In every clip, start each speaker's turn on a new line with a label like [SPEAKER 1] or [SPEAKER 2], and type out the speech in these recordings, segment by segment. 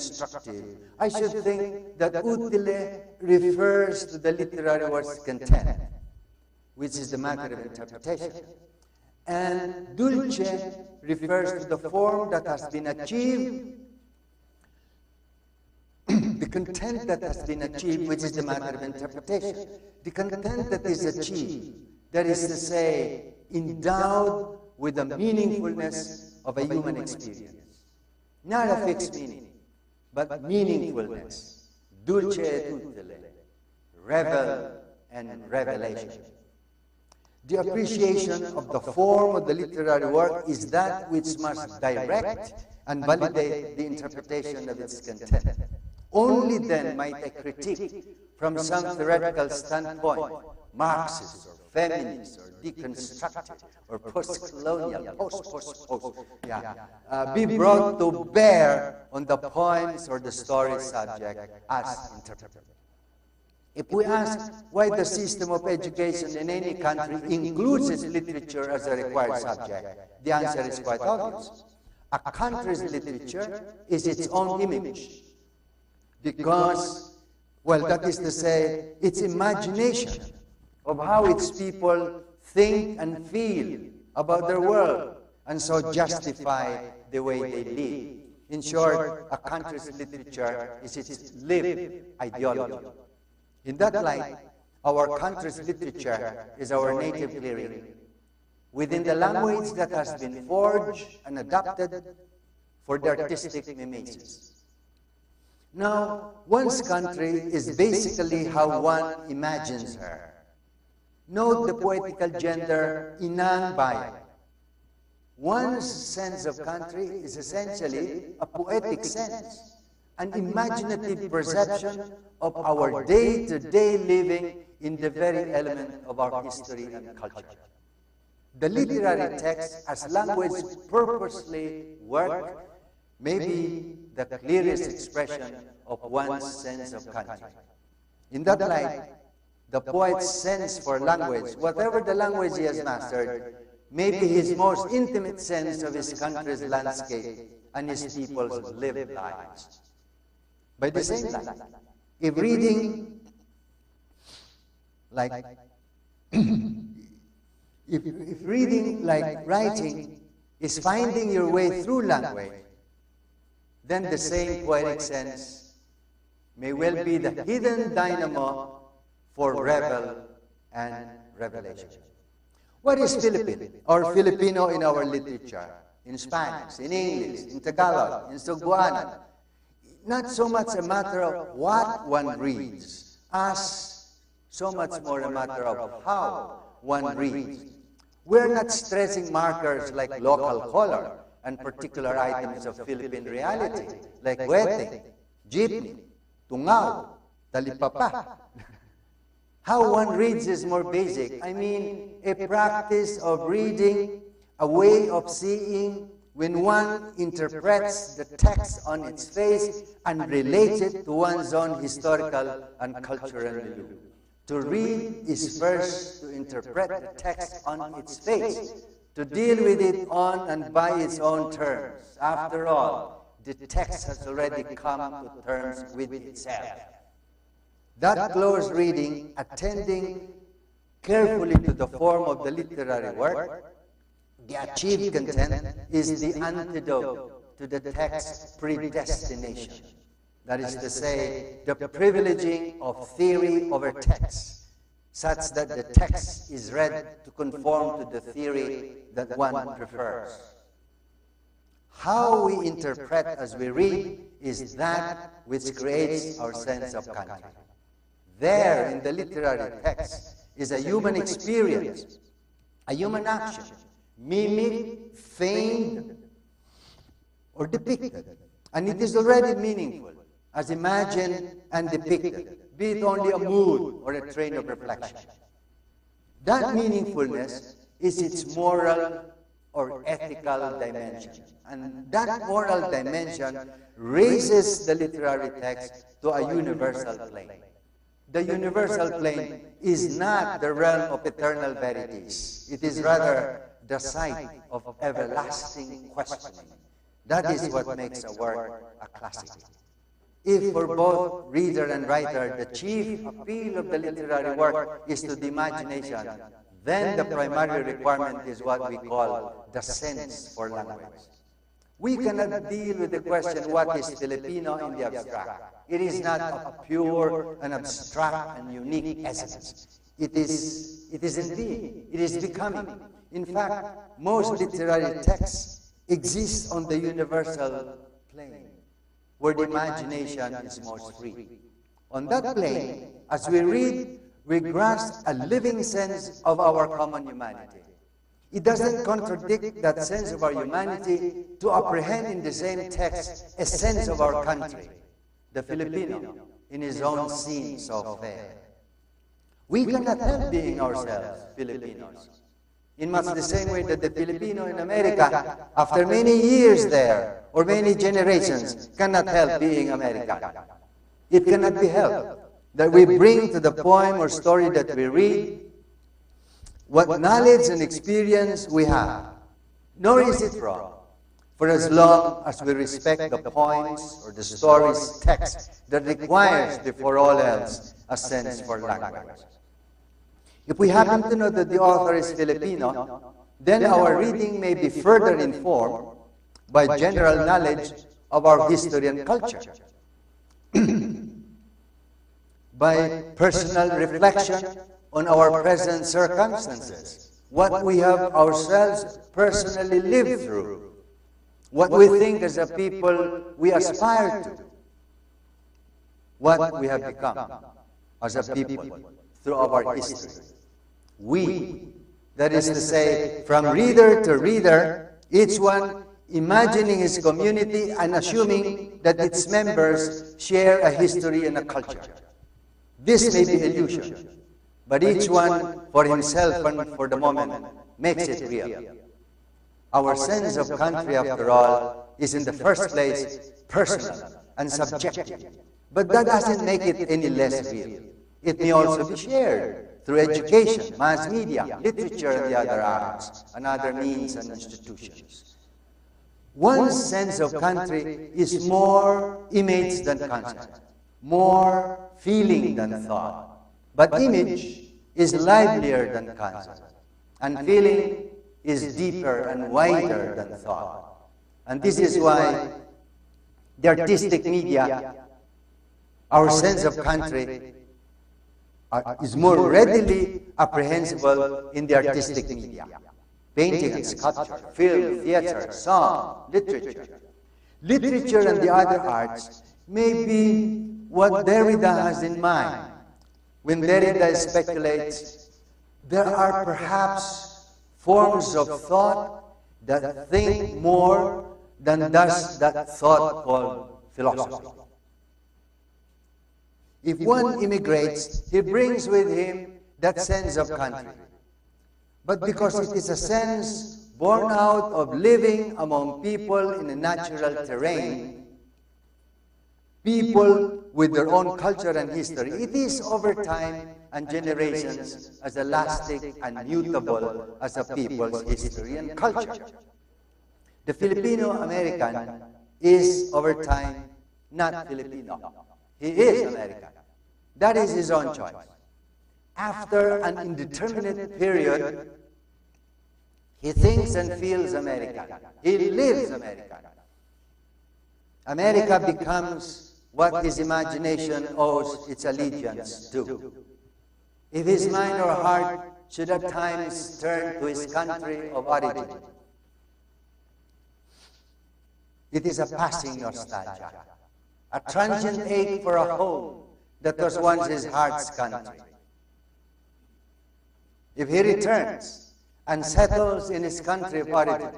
[SPEAKER 1] deconstructive, I should think that utile refers to the literary work's content, which is the matter of interpretation. And dulce refers to the form that has been achieved, the content that has been achieved, which is the matter of interpretation. The content that is achieved, that is to say, endowed with the meaningfulness of a human experience. Not a fixed meaning, but meaningfulness. Dulce et utile, revel and revelation. The appreciation of the form of the literary work is that which must direct and validate the interpretation of its content. Only then might a critique from some theoretical standpoint, Marxist or feminist or deconstructive or post-colonial, be brought to bear on the poems or the story subject as interpreted. If we ask why the system of education in any country includes its literature as a required subject, the answer is quite obvious. A country's literature is its own image. Because, well, that is to say, its imagination of how its people think and feel about their world, and so justify the way they live. In short, a country's literature is its lived ideology. In that light, our country's literature is our native lyric, within the language that has been forged and adapted for the artistic mimesis. Now, one's country is basically how one imagines her. Note the poetical gender inang bayan. One's sense of country is essentially a poetic sense, an imaginative perception of our day-to-day living in the very element of our history and culture. The literary text as language purposely work may be the clearest expression of one's sense of country. In that light, the poet's sense for language, whatever the language he has mastered, may be his most intimate sense of his country's landscape and his people's lived lives. By the same time, if reading, like, if reading like writing is finding your way through language, then the same poetic sense may well be the hidden dynamo for revel and revelation. What is Philippine or Filipino in our literature? In Spanish, in English, in Tagalog, in Cebuano? Not so much a matter of what one reads, as so much more a matter of how one reads. We're not stressing markers like local color and particular items of Philippine reality, like wete, jeepney, tungaw, talipapa. How one reads is more basic. I mean, a practice of reading, a way of seeing, when one interprets the text on its face and relates it to one's own historical and cultural milieu. To read is first to interpret the text on its face, to deal with it on and by its own terms. After all, the text has already come to terms with itself. That close reading, attending carefully to the form of the literary work, the achieved content, is the antidote to the text's predestination. That is to say, the privileging of theory over text, such that the text is read to conform to the theory that one prefers. How we interpret as we read is that which creates our sense of country. There, in the literary text, is a human experience, a human action, mimicked, feigned, or depicted. And it is already meaningful, as imagined and depicted, be it only a mood or a train of reflection. That meaningfulness is its moral or ethical dimension. And that moral dimension raises the literary text to a universal plane. The universal plane is not the realm of eternal verities. It is rather the site of everlasting questioning. That is what makes a work a classic. if for both reader and writer the chief appeal of the literary work is to the imagination, then the primary requirement is what we call the sense for language. We cannot deal with the question, what is Filipino, in the abstract. It is not a pure and abstract and unique essence. It is in being. It is becoming. In fact, most literary texts exist on the universal plane, where the imagination is most free. On that plane, as we read, we grasp a living sense of our common humanity. It doesn't contradict that sense of our humanity to apprehend in the same text a sense of our country, the Filipino, in his own scene so fair. We cannot help being ourselves Filipinos, in much the same way that the Filipino in America, after many years there, or many generations, cannot help being American. It cannot be helped that we bring to the poem or story that we read what knowledge and experience we have. Nor is it wrong, for as long as we respect the poems or the story's text that requires, before all else, a sense for language. If we happen to know that the author is Filipino, then our reading may be further informed by general knowledge of our history and culture, by personal reflection on our present circumstances, what we have ourselves personally lived through, what we think as a people we aspire to, what we have become as a people through our history. We, that is to say, from reader to reader, each one imagining his community and assuming that its members share a history and a culture. This may be illusion, but each one for himself and for the moment makes it real. Our sense of country, after all, is in the first place personal and subjective, but that doesn't make it any less real. It may also be shared through education, mass media, literature, and the other arts, and other means and institutions. One's sense of country is more image than concept, more feeling than thought. But image is livelier than concept, and feeling is deeper and wider than thought. And this is why the artistic media, our sense of country, is more readily apprehensible in the artistic media. Painting and sculpture, film, theater, song, literature. Literature and the other arts may be what Derrida has in mind. When Derrida speculates, there are perhaps forms of thought that think more than does that thought called philosophy. If one immigrates, he brings with him that sense of country. But because it is a sense born out of living among people in a natural terrain, people with their own culture and history, it is over time and generations as elastic and mutable as a people's history and culture. The Filipino-American is over time not Filipino. He is American. That is his own choice. After an indeterminate period, he thinks and feels American. He lives American. America becomes what his imagination owes its allegiance to. If his mind or heart should at times turn to his country of origin, it is a passing nostalgia, a transient ache for a home that was once his heart's country. If he returns and settles in his country of origin,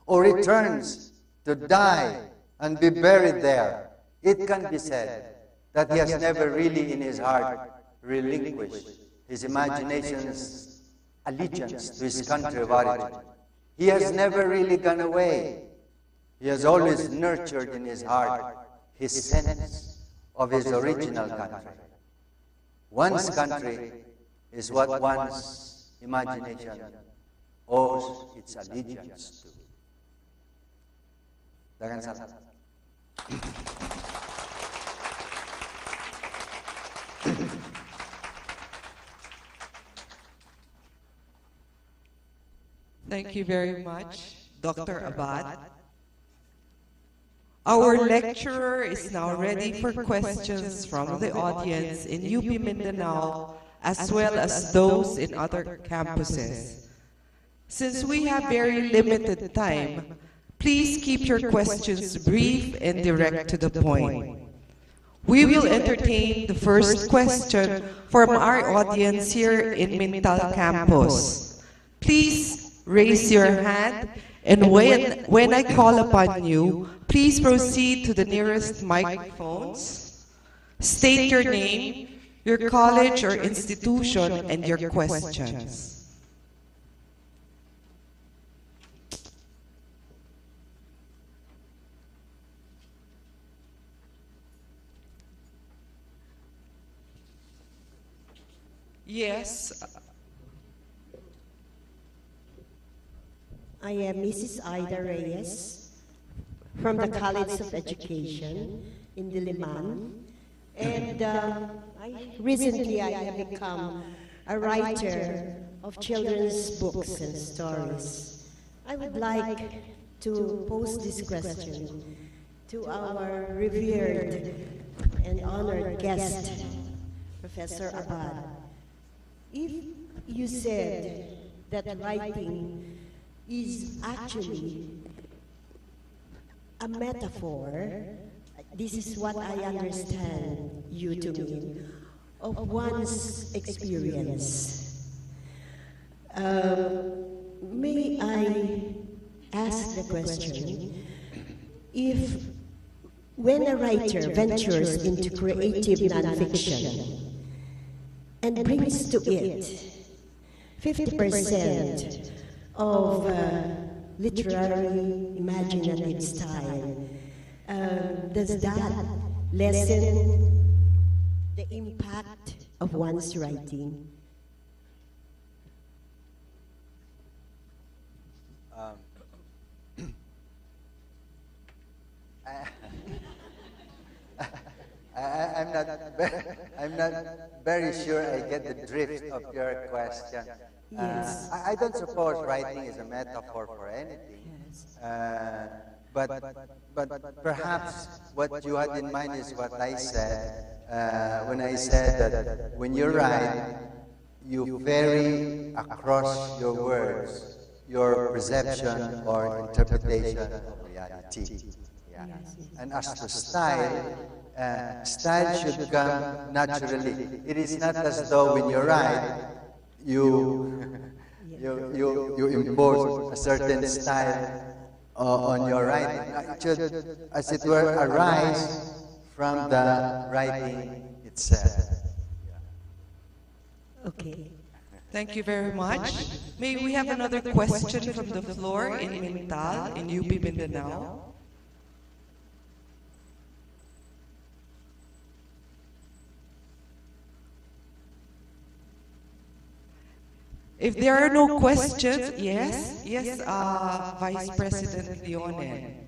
[SPEAKER 1] or returns to die and be buried there, it can be said that he has never really in his heart relinquished his imagination's allegiance to his country of origin. He has never really gone away. He has always nurtured in his heart his sense of his original country. One's country is what one's imagination owes its allegiance to. Daghang salamat.
[SPEAKER 2] Thank you very much, Dr. Abad. Our lecturer is now ready for questions from the audience in UP Mindanao as well as those in other campuses. Since we have very limited time, please keep your questions brief and direct to the point. We will entertain the first question from our audience here in Mintal campus. Please raise your hand, and when I call upon you, please proceed to the nearest microphones. State your name, your college or institution, and your questions. Yes.
[SPEAKER 3] I am Mrs. Ida Reyes from the College of Education in Diliman. And recently I have become a writer of children's books and stories. I would like to pose this question to our revered and honored guest, Professor Abad. If you said that writing is actually a metaphor, this is what I understand you to mean, of one's experience. May I ask the question, if when a writer ventures into creative nonfiction and brings to it 50% of literary imaginative style, does that lessen the impact of one's writing?
[SPEAKER 1] I'm not very sure I get the drift of your question.
[SPEAKER 3] Yes.
[SPEAKER 1] I don't suppose writing is a metaphor for anything.
[SPEAKER 3] Yes.
[SPEAKER 1] But perhaps what you had in mind is what I said when I said that when you write, you vary across your words, your perception or interpretation of reality. Yeah.
[SPEAKER 3] Yes.
[SPEAKER 1] And as to style, style should come naturally. It is not as though when you write, you impose a certain style on your writing. It should, as it were, arise from the writing itself.
[SPEAKER 3] Okay.
[SPEAKER 2] Thank you very much. May we have another question from the floor in Mintal, in UP Mindanao? If there are no questions, yes, Vice President Leonen.